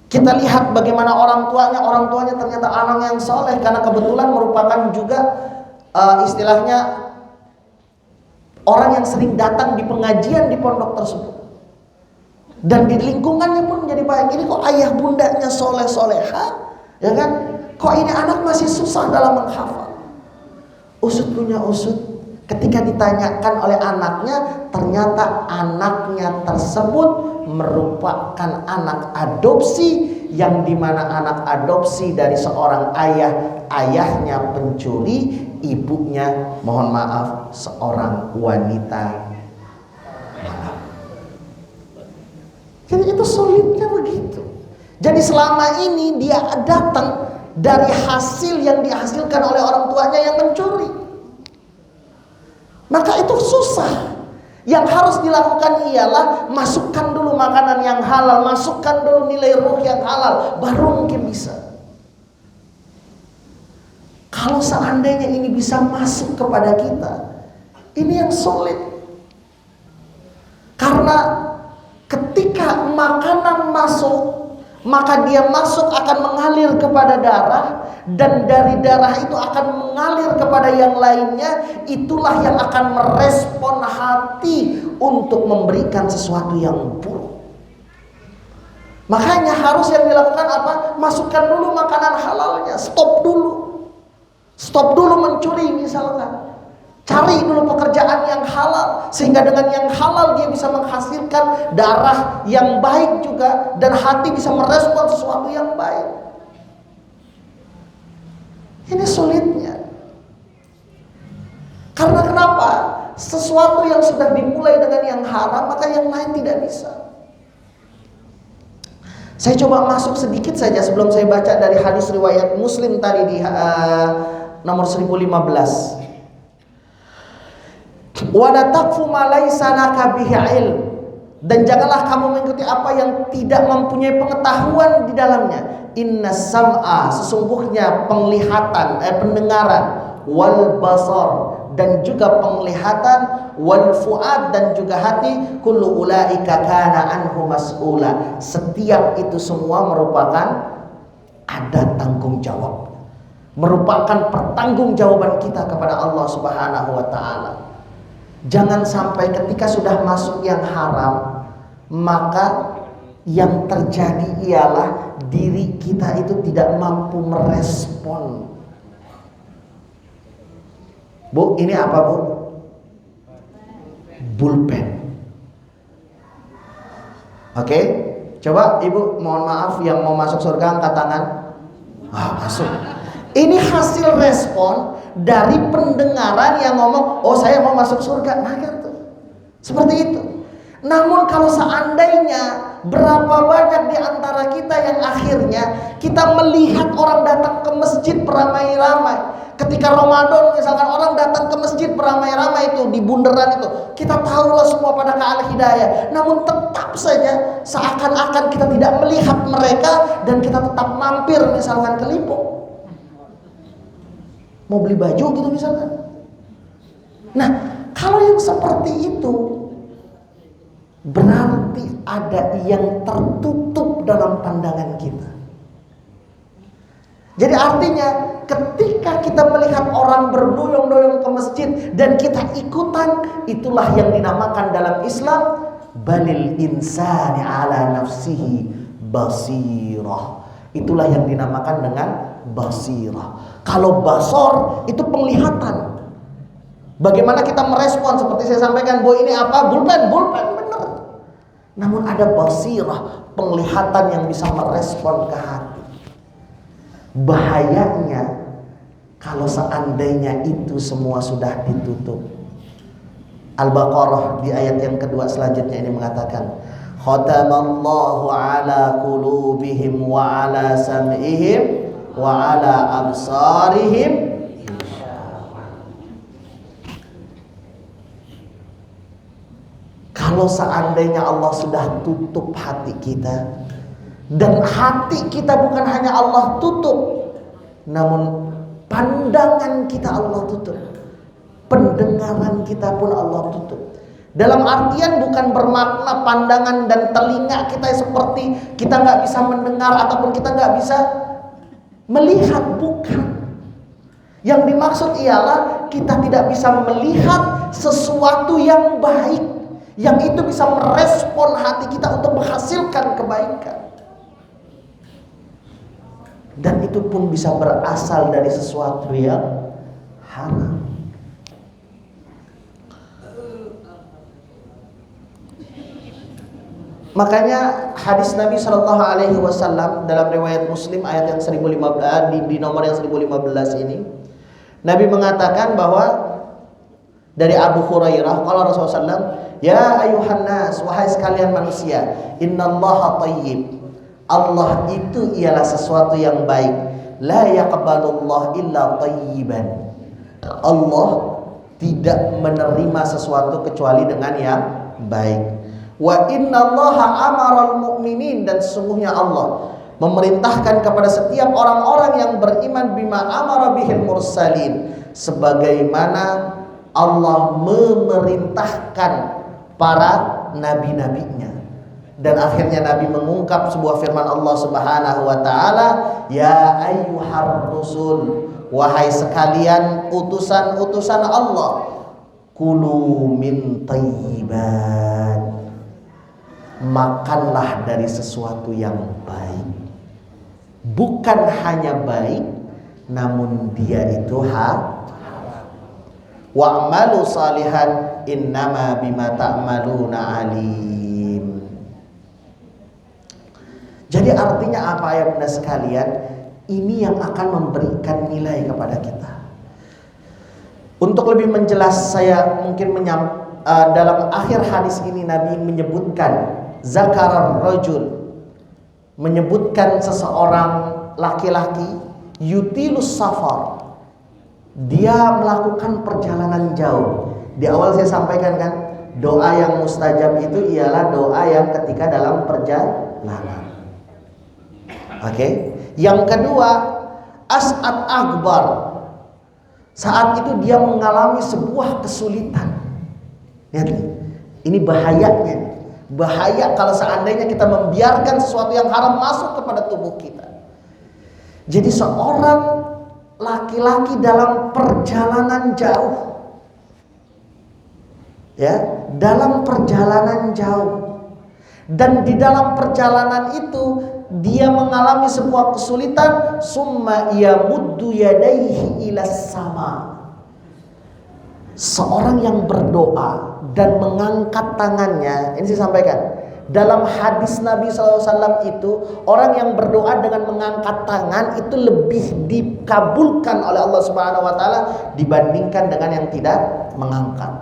Kita lihat bagaimana orang tuanya ternyata anak yang soleh, karena kebetulan merupakan juga istilahnya orang yang sering datang di pengajian di pondok tersebut. Dan di lingkungannya pun menjadi baik. Ini kok ayah bundanya soleh-soleha, ya kan? Kok ini anak masih susah dalam menghafal? Usut punya usut, ketika ditanyakan oleh anaknya, ternyata anaknya tersebut merupakan anak adopsi, yang dimana anak adopsi dari seorang ayahnya pencuri, ibunya mohon maaf seorang wanita. Jadi itu sulitnya begitu. Jadi selama ini dia datang dari hasil yang dihasilkan oleh orang tuanya yang mencuri. Maka itu susah. Yang harus dilakukan ialah masukkan dulu makanan yang halal, masukkan dulu nilai ruh yang halal, baru mungkin bisa. Kalau seandainya ini bisa masuk kepada kita, ini yang sulit. Karena ketika makanan masuk, maka dia masuk akan mengalir kepada darah, dan dari darah itu akan mengalir kepada yang lainnya. Itulah yang akan merespon hati untuk memberikan sesuatu yang buruk. Makanya harus yang dilakukan apa? Masukkan dulu makanan halalnya. Stop dulu mencuri misalkan. Cari dulu pekerjaan yang halal, sehingga dengan yang halal dia bisa menghasilkan darah yang baik juga, dan hati bisa merespon sesuatu yang baik. Ini sulitnya. Karena kenapa? Sesuatu yang sudah dimulai dengan yang haram, maka yang lain tidak bisa. Saya coba masuk sedikit saja sebelum saya baca dari hadis riwayat Muslim tadi di nomor 1015. Wala taqfu ma laysa laka bihi ilm, dan janganlah kamu mengikuti apa yang tidak mempunyai pengetahuan di dalamnya. Inna sam'a, sesungguhnya penglihatan, pendengaran, wal basar, dan juga penglihatan, wal fuad, dan juga hati, kullu ulaika kana anhu mas'ula, setiap itu semua merupakan ada tanggung jawab, merupakan pertanggungjawaban kita kepada Allah Subhanahu wa taala. Jangan sampai ketika sudah masuk yang haram, maka yang terjadi ialah diri kita itu tidak mampu merespon. Bu, ini apa bu? Pulpen. Oke, coba ibu, mohon maaf, yang mau masuk surga angkat tangan. Masuk. Ini hasil respon dari pendengaran yang ngomong, oh saya mau masuk surga. Nah kan tuh, seperti itu. Namun kalau seandainya berapa banyak di antara kita yang akhirnya kita melihat orang datang ke masjid beramai-ramai. Ketika Ramadan misalkan orang datang ke masjid beramai-ramai itu di bundaran itu, kita tahulah semua pada ke al-hidayah. Namun tetap saja seakan-akan kita tidak melihat mereka, dan kita tetap mampir misalkan ke Lipo, mau beli baju gitu misalkan. Nah, kalau yang seperti itu berarti ada yang tertutup dalam pandangan kita. Jadi artinya ketika kita melihat orang berdoyong-doyong ke masjid dan kita ikutan, itulah yang dinamakan dalam Islam balil insani ala nafsihi basirah. Itulah yang dinamakan dengan basirah. Kalau basor itu penglihatan. Bagaimana kita merespon, seperti saya sampaikan, bahwa ini apa? Bulpen benar. Namun ada basirah, penglihatan yang bisa merespon ke hati. Bahayanya kalau seandainya itu semua sudah ditutup. Al-Baqarah di ayat yang kedua selanjutnya ini mengatakan, khatamallahu ala qulubihim wa ala sam'ihim wa ala absarihim. Kalau seandainya Allah sudah tutup hati kita, dan hati kita bukan hanya Allah tutup, namun pandangan kita Allah tutup, pendengaran kita pun Allah tutup. Dalam artian bukan bermakna pandangan dan telinga kita seperti kita nggak bisa mendengar ataupun kita nggak bisa melihat, bukan. Yang dimaksud ialah kita tidak bisa melihat sesuatu yang baik, yang itu bisa merespon hati kita untuk menghasilkan kebaikan. Dan itu pun bisa berasal dari sesuatu yang haram. Makanya hadis Nabi SAW dalam riwayat Muslim ayat yang 1015 di nomor yang 1015 ini, Nabi mengatakan bahwa dari Abu Hurairah, qala Rasulullah SAW, ya ayuhan nas, wahai sekalian manusia, innallaha thayyib. Allah itu ialah sesuatu yang baik. La yaqbalullah illa thayyiban. Allah tidak menerima sesuatu kecuali dengan yang baik. Wa innallaha amaral mu'minin, dan sesungguhnya Allah memerintahkan kepada setiap orang-orang yang beriman bima amara bihil mursalin, sebagaimana Allah memerintahkan para nabi-nabinya. Dan akhirnya Nabi mengungkap sebuah firman Allah Subhanahu wa taala, ya ayyuhar rusul, wahai sekalian utusan-utusan Allah, kulu min thayyibat, makanlah dari sesuatu yang baik. Bukan hanya baik, namun dia itu halal. Wa'malu salihan innama bima ta'maluna alim. Jadi artinya apa ya bunda sekalian? Ini yang akan memberikan nilai kepada kita. Untuk lebih menjelas, saya mungkin dalam akhir hadis ini Nabi menyebutkan zakarar rajul, menyebutkan seseorang laki-laki yutilus safar, dia melakukan perjalanan jauh. Di awal saya sampaikan kan, doa yang mustajab itu ialah doa yang ketika dalam perjalanan. Oke. Yang kedua, as'ad akbar, saat itu dia mengalami sebuah kesulitan. Lihat nih, ini bahayanya. Bahaya kalau seandainya kita membiarkan sesuatu yang haram masuk kepada tubuh kita. Jadi seorang laki-laki dalam perjalanan jauh, ya, dalam perjalanan jauh, dan di dalam perjalanan itu dia mengalami sebuah kesulitan, summa yamuddu yadayhi ilas sama. Seorang yang berdoa dan mengangkat tangannya, ini saya sampaikan, dalam hadis Nabi SAW itu, orang yang berdoa dengan mengangkat tangan itu lebih dikabulkan oleh Allah Subhanahu Wa Taala dibandingkan dengan yang tidak mengangkat.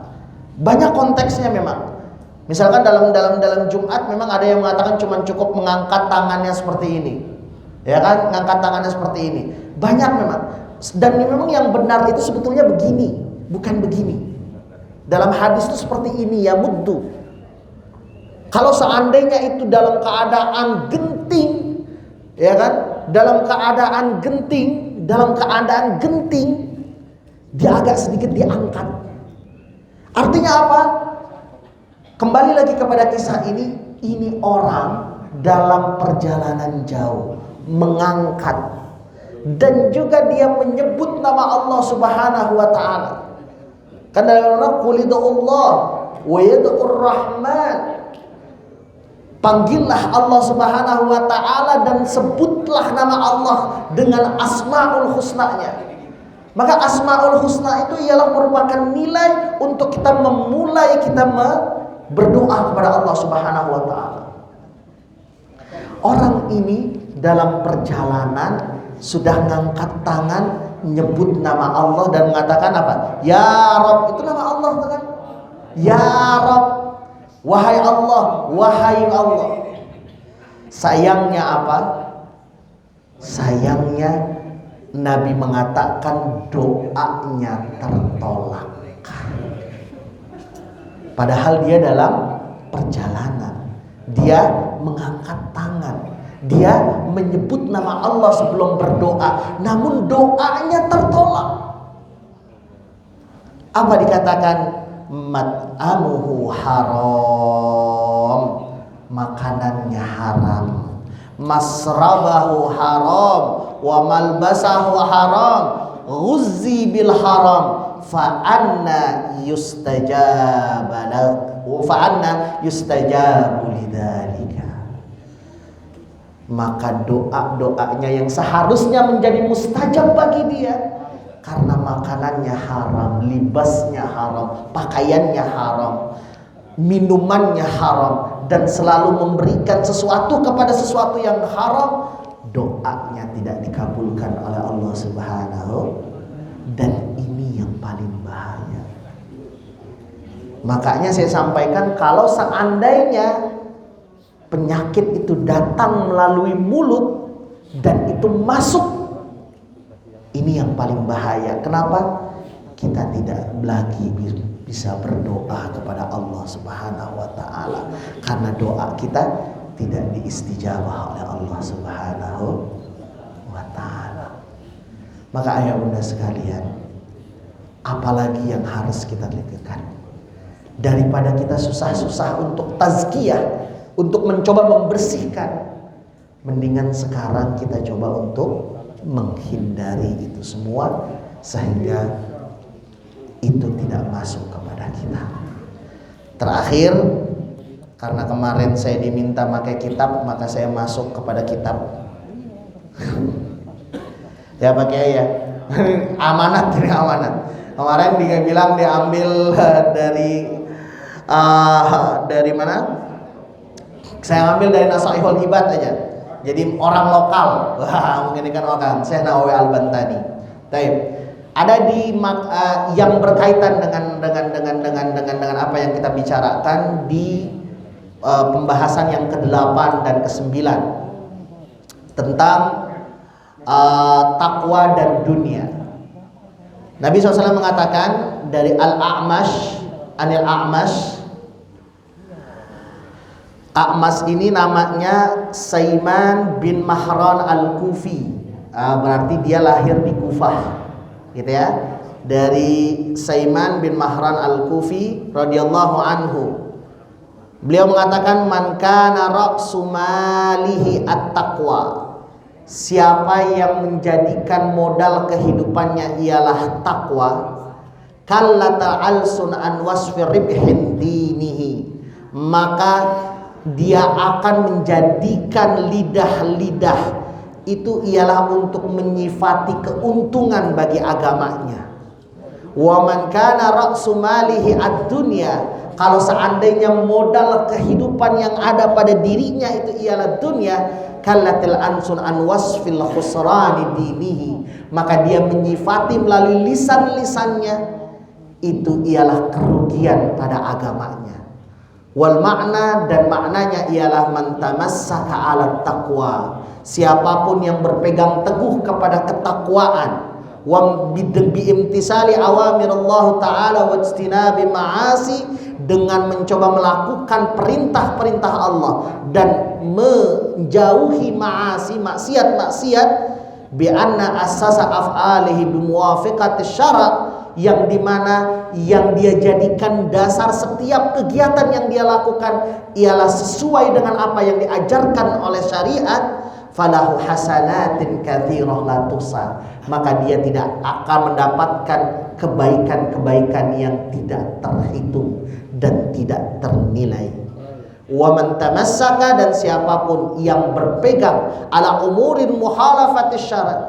Banyak konteksnya memang. Misalkan dalam Jumat memang ada yang mengatakan cuma cukup mengangkat tangannya seperti ini, ya kan, mengangkat tangannya seperti ini. Banyak memang. Dan memang yang benar itu sebetulnya begini, bukan begini. Dalam hadis itu seperti ini, ya muddu. Kalau seandainya itu dalam keadaan genting, ya kan, dalam keadaan genting, dia agak sedikit diangkat. Artinya apa? Kembali lagi kepada kisah ini orang dalam perjalanan jauh mengangkat dan juga dia menyebut nama Allah Subhanahu wa taala. Karena Allah qulidullah wa yad'ur rahman. Panggillah Allah Subhanahu wa taala dan sebutlah nama Allah dengan asmaul husna-Nya. Maka asmaul husna itu ialah merupakan nilai untuk kita memulai kita berdoa kepada Allah Subhanahu wa taala. Orang ini dalam perjalanan sudah ngangkat tangan, nyebut nama Allah dan mengatakan apa? Ya Rabb, itu nama Allah kan? Ya Rabb, wahai Allah, wahai Allah. Sayangnya apa? Sayangnya Nabi mengatakan doanya tertolak. Padahal dia dalam perjalanan, dia mengangkat tangan, dia menyebut nama Allah sebelum berdoa, namun doanya tertolak. Apa dikatakan? Mat'amuhu haram, makanannya haram. Masrabahu haram, wa malbasahu haram, ghuzzi bil haram, fa anna yustajabu lidzalika. Maka doa-doanya yang seharusnya menjadi mustajab bagi dia, karena makanannya haram, libasnya haram, pakaiannya haram, minumannya haram, dan selalu memberikan sesuatu kepada sesuatu yang haram, doanya tidak dikabulkan oleh Allah Subhanahu. Dan ini yang paling bahaya. Makanya saya sampaikan, kalau seandainya penyakit itu datang melalui mulut dan itu masuk, ini yang paling bahaya. Kenapa? Kita tidak lagi bisa berdoa kepada Allah Subhanahu wa taala, karena doa kita tidak diistijabah oleh Allah Subhanahu wa taala. Maka ayah bunda sekalian, apalagi yang harus kita lakukan? Daripada kita susah-susah untuk tazkiyah, untuk mencoba membersihkan, mendingan sekarang kita coba untuk menghindari itu semua, sehingga itu tidak masuk kepada kita. Terakhir, karena kemarin saya diminta pakai kitab, maka saya masuk kepada kitab. Ya pakai ya. Amanat, ini amanat. Kemarin dia bilang diambil dari mana? Saya ambil dari Nasaihul Ibad aja. Jadi orang lokal. Wah, mungkin kan orang. Syekh Nawawi Al-Bantani. Baik. Ada di yang berkaitan dengan apa yang kita bicarakan di pembahasan yang ke-8 dan ke-9 tentang takwa dan dunia. Nabi SAW mengatakan dari Anil A'mash. A'mash ini namanya Saiman bin Mahran Al-Kufi. Berarti dia lahir di Kufah, gitu ya. Dari Saiman bin Mahran Al-Kufi radhiyallahu anhu. Beliau mengatakan, man kana ra'su malihi at-taqwa. Siapa yang menjadikan modal kehidupannya ialah takwa, kallata alsun an wasfi ribhin dinihi, maka dia akan menjadikan lidah-lidah itu ialah untuk menyifati keuntungan bagi agamanya. Wa man kana ra'su malihi ad-dunya, kalau seandainya modal kehidupan yang ada pada dirinya itu ialah dunia, kallatil ansun an wasfil khusrani dinihi, maka dia menyifati melalui lisan-lisannya itu ialah kerugian pada agamanya. Wal makna, dan maknanya ialah man tamassaka ala taqwa, siapapun yang berpegang teguh kepada ketakwaan, wa biimtisali awamirallah taala wa ijtinabi ma'asi, dengan mencoba melakukan perintah-perintah Allah dan menjauhi ma'asi, maksiat-maksiat, bi anna assasa af'alihi bimuwafiqati syara', yang dimana yang dia jadikan dasar setiap kegiatan yang dia lakukan ialah sesuai dengan apa yang diajarkan oleh syariat. falahu hasanatin katsirah la tuhsa, maka dia tidak akan mendapatkan kebaikan-kebaikan yang tidak terhitung dan tidak ternilai. Wa man tamassaka, dan siapapun yang berpegang ala umurin muhalafati syara',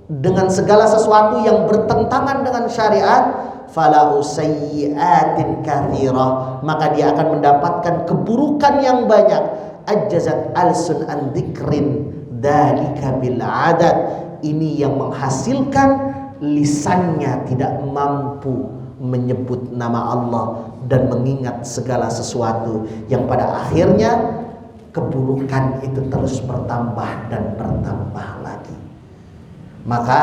dengan segala sesuatu yang bertentangan dengan syariat, falahu sayyi'atin katsirah, maka dia akan mendapatkan keburukan yang banyak. Ajjazat alsun an dzikrin dzalika bil adad, ini yang menghasilkan lisannya tidak mampu menyebut nama Allah dan mengingat segala sesuatu yang pada akhirnya keburukan itu terus bertambah dan bertambah lagi. Maka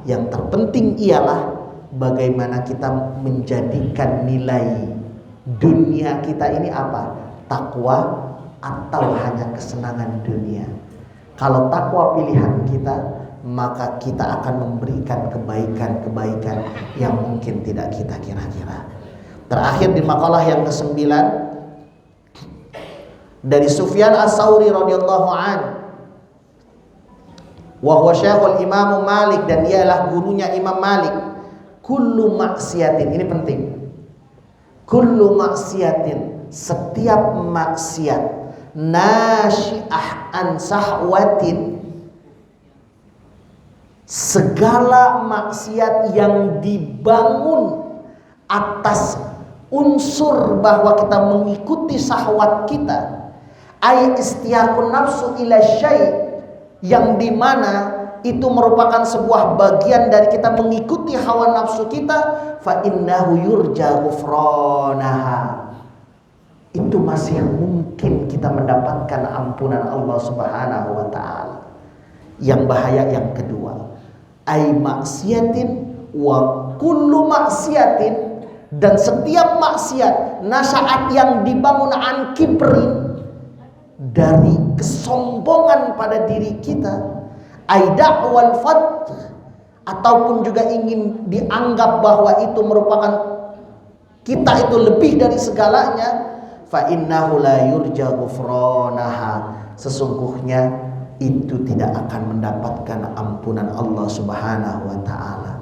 yang terpenting ialah bagaimana kita menjadikan nilai dunia kita ini apa? Takwa atau hanya kesenangan dunia? Kalau takwa pilihan kita, maka kita akan memberikan kebaikan-kebaikan yang mungkin tidak kita kira-kira. Terakhir di makalah yang ke-9 dari Sufyan Ats-Tsauri radhiyallahu an, wa huwa syekhul Imam Malik, dan dia adalah gurunya Imam Malik. Kullu maksiatin, ini penting. Kullu maksiatin, setiap maksiat, nasyi'ah an sahwatin, segala maksiat yang dibangun atas unsur bahwa kita mengikuti syahwat kita, ay istiyaqun nafsu ila syai', yang dimana itu merupakan sebuah bagian dari kita mengikuti hawa nafsu kita, fa innahu yurja ghufranaha, itu masih mungkin kita mendapatkan ampunan Allah Subhanahu wa taala. Yang bahaya yang kedua, ay maksiatin wa kullu maksiatin, dan setiap maksiat nasaat yang dibangun an kibrin, dari kesombongan pada diri kita, aida wal fad, ataupun juga ingin dianggap bahwa itu merupakan kita itu lebih dari segalanya, fa innahu la yurja ghufranaha, sesungguhnya itu tidak akan mendapatkan ampunan Allah Subhanahu wa taala.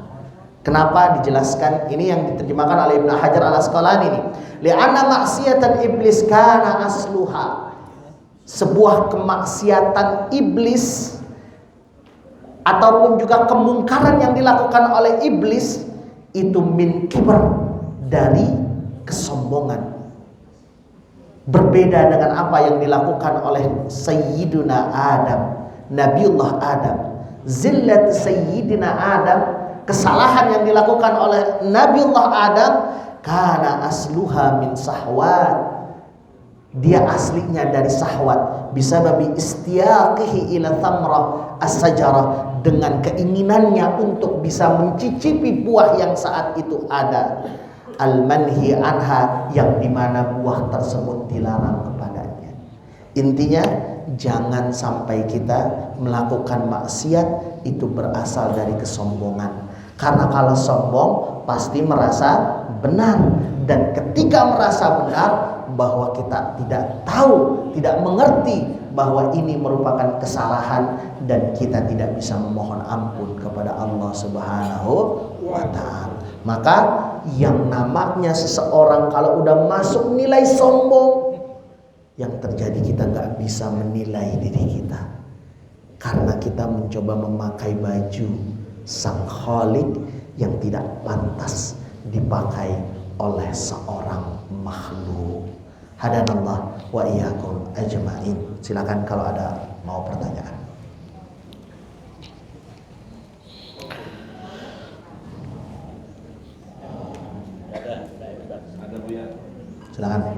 Kenapa dijelaskan? Ini yang diterjemahkan oleh Ibnu Hajar Al-Asqalani ini. Li'anna maksiatan iblis kana asluha, sebuah kemaksiatan iblis ataupun juga kemungkaran yang dilakukan oleh iblis itu min kibr, dari kesombongan. Berbeda dengan apa yang dilakukan oleh Sayyiduna Adam, Nabiullah Adam. Zillat Sayyidina Adam, kesalahan yang dilakukan oleh Nabiullah Adam, kana asluha min sahwat, dia aslinya dari sahwat, bisababi istiyaqihi ila thamrah as-sajarah, dengan keinginannya untuk bisa mencicipi buah yang saat itu ada, al-manhi anha, yang dimana buah tersebut dilarang kepadanya. Intinya jangan sampai kita melakukan maksiat itu berasal dari kesombongan. Karena kalau sombong pasti merasa benar, dan ketika merasa benar bahwa kita tidak tahu, tidak mengerti bahwa ini merupakan kesalahan, dan kita tidak bisa memohon ampun kepada Allah Subhanahu wa taala. Maka yang namanya seseorang kalau udah masuk nilai sombong, yang terjadi kita nggak bisa menilai diri kita, karena kita mencoba memakai baju sang Khalik yang tidak pantas dipakai oleh seorang makhluk. Hadanallah wa iyyakum ajma'in. Silakan kalau ada mau pertanyaan. Silakan.